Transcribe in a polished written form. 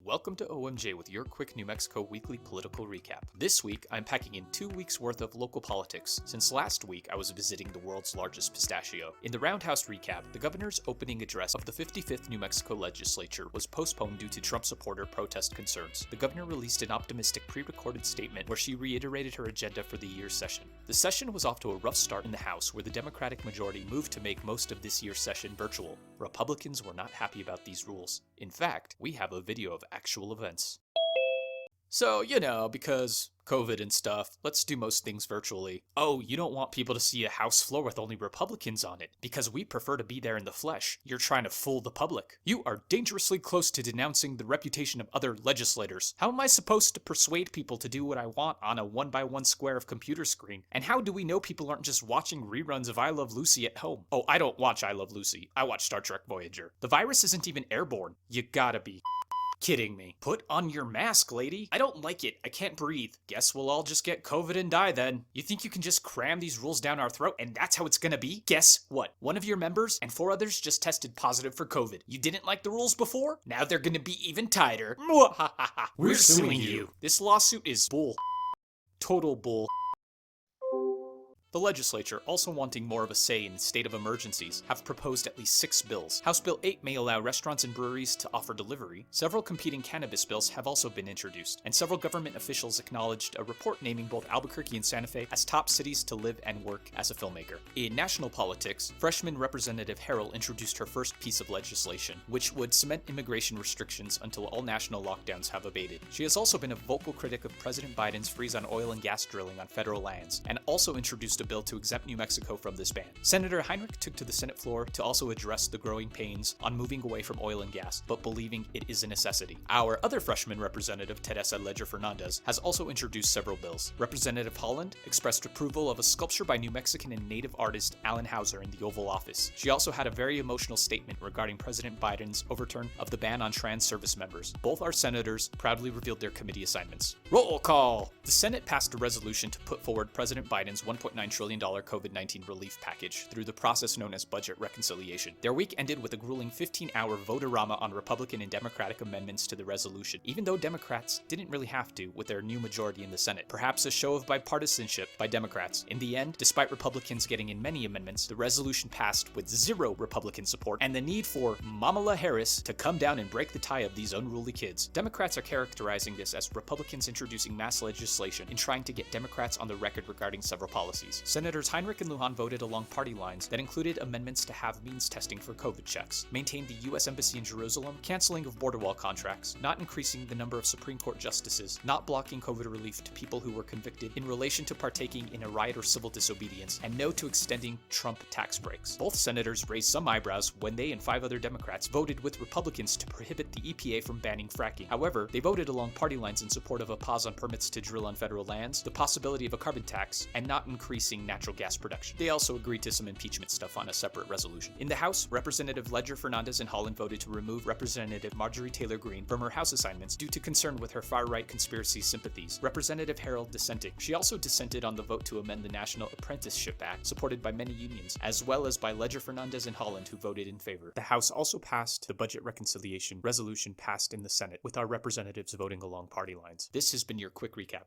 Welcome to OMJ with your quick New Mexico weekly political recap. This week, I'm packing in 2 weeks worth of local politics, since last week I was visiting the world's largest pistachio. In the Roundhouse recap, the governor's opening address of the 55th New Mexico legislature was postponed due to Trump supporter protest concerns. The governor released an optimistic pre-recorded statement where she reiterated her agenda for the year's session. The session was off to a rough start in the House, where the Democratic majority moved to make most of this year's session virtual. Republicans were not happy about these rules. In fact, we have a video of actual events. So, because COVID and stuff, let's do most things virtually. Oh, you don't want people to see a House floor with only Republicans on it, because we prefer to be there in the flesh. You're trying to fool the public. You are dangerously close to denouncing the reputation of other legislators. How am I supposed to persuade people to do what I want on a 1x1 square of computer screen? And how do we know people aren't just watching reruns of I Love Lucy at home? Oh, I don't watch I Love Lucy. I watch Star Trek Voyager. The virus isn't even airborne. You gotta be kidding me. Put on your mask, lady. I don't like it. I can't breathe. Guess we'll all just get COVID and die then. You think you can just cram these rules down our throat and that's how it's gonna be? Guess what? One of your members and 4 others just tested positive for COVID. You didn't like the rules before? Now they're gonna be even tighter. We're suing you. This lawsuit is bull. Total bull. The legislature, also wanting more of a say in state of emergencies, have proposed at least 6 bills. House Bill 8 may allow restaurants and breweries to offer delivery. Several competing cannabis bills have also been introduced, and several government officials acknowledged a report naming both Albuquerque and Santa Fe as top cities to live and work as a filmmaker. In national politics, freshman Representative Harrell introduced her first piece of legislation, which would cement immigration restrictions until all national lockdowns have abated. She has also been a vocal critic of President Biden's freeze on oil and gas drilling on federal lands, and also introduced a bill to exempt New Mexico from this ban. Senator Heinrich took to the Senate floor to also address the growing pains on moving away from oil and gas, but believing it is a necessity. Our other freshman representative, Teresa Ledger Fernandez, has also introduced several bills. Representative Holland expressed approval of a sculpture by New Mexican and native artist Alan Hauser in the Oval Office. She also had a very emotional statement regarding President Biden's overturn of the ban on trans service members. Both our senators proudly revealed their committee assignments. Roll call! The Senate passed a resolution to put forward President Biden's $1.9 trillion COVID-19 relief package through the process known as budget reconciliation. Their week ended with a grueling 15-hour vote-a-rama on Republican and Democratic amendments to the resolution, even though Democrats didn't really have to with their new majority in the Senate. Perhaps a show of bipartisanship by Democrats. In the end, despite Republicans getting in many amendments, the resolution passed with 0 Republican support and the need for Kamala Harris to come down and break the tie of these unruly kids. Democrats are characterizing this as Republicans introducing mass legislation and trying to get Democrats on the record regarding several policies. Senators Heinrich and Lujan voted along party lines that included amendments to have means testing for COVID checks, maintain the U.S. Embassy in Jerusalem, canceling of border wall contracts, not increasing the number of Supreme Court justices, not blocking COVID relief to people who were convicted in relation to partaking in a riot or civil disobedience, and no to extending Trump tax breaks. Both senators raised some eyebrows when they and 5 other Democrats voted with Republicans to prohibit the EPA from banning fracking. However, they voted along party lines in support of a pause on permits to drill on federal lands, the possibility of a carbon tax, and not increasing natural gas production. They also agreed to some impeachment stuff on a separate resolution. In the House, Representative Ledger Fernandez and Holland voted to remove Representative Marjorie Taylor Greene from her House assignments due to concern with her far-right conspiracy sympathies. Representative Harrell dissented. She also dissented on the vote to amend the National Apprenticeship Act, supported by many unions, as well as by Ledger Fernandez and Holland, who voted in favor. The House also passed the budget reconciliation resolution passed in the Senate, with our representatives voting along party lines. This has been your quick recap.